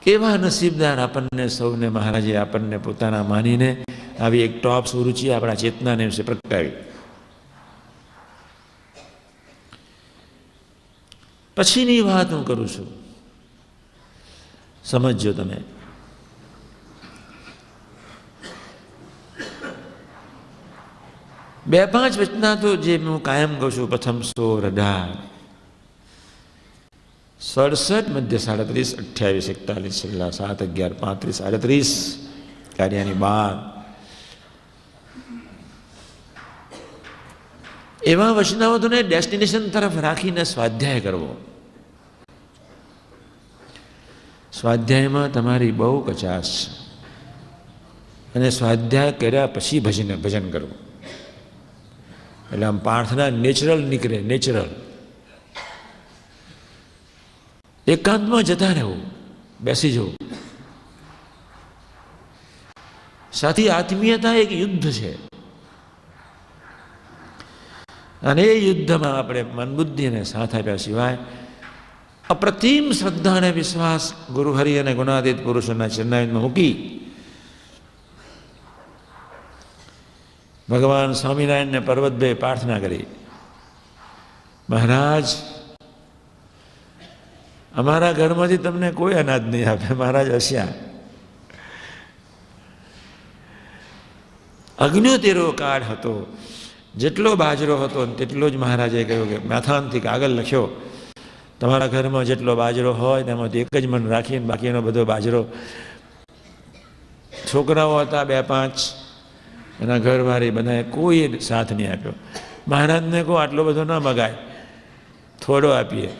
કેવા નસીબદાર આપણને સૌને મહારાજે આપણને પોતાના માનીને આવી એક ટોપ સુરુચિ આપણા ચેતનાને વિશે પ્રગટાવી. પછીની વાત હું કરું છું, સમજજો તમે. બે પાંચ વચના તો જે હું કાયમ કહું છું, પ્રથમ 16, 18, 67, મધ્ય 37, 28, 41, છેલ્લા 7, 11, 35, 38, કાર્યની 12, એવા વચનાઓને ડેસ્ટિનેશન તરફ રાખીને સ્વાધ્યાય કરવો. સ્વાધ્યાયમાં તમારી બહુ કચાશ છે, અને સ્વાધ્યાય કર્યા પછી ભજન કરવું. એટલે આમ પ્રાર્થના નેચરલ નીકળે, નેચરલ. એકાંતમાં જતા રહેવું, બેસી જવું. સાથી આત્મીયતા એક યુદ્ધ છે, અને એ યુદ્ધમાં આપણે મનબુદ્ધિને સાથ આપ્યા સિવાય અપ્રતિમ શ્રદ્ધા અને વિશ્વાસ ગુરુ હરિ અને ગુણાતીત પુરુષોના ચરણારવિંદમાં મૂકી ભગવાન સ્વામિનારાયણને પર્વતભાઈ પ્રાર્થના કરી, મહારાજ અમારા ઘરમાંથી તમને કોઈ અનાજ નહીં આપે. મહારાજ હસ્યા. અગ્નિયોતેરો કાળ હતો, જેટલો બાજરો હતો તેટલો જ મહારાજે કહ્યું કે માથાનથી કાગળ લખ્યો, તમારા ઘરમાં જેટલો બાજરો હોય તેમાંથી એક જ મણ રાખીને બાકીનો બધો બાજરો. છોકરાઓ હતા 2-5, એના ઘરવાળી બધાએ કોઈ સાથ નહીં આપ્યો. મહારાજને કહો આટલો બધો ન મગાય, થોડો આપીએ.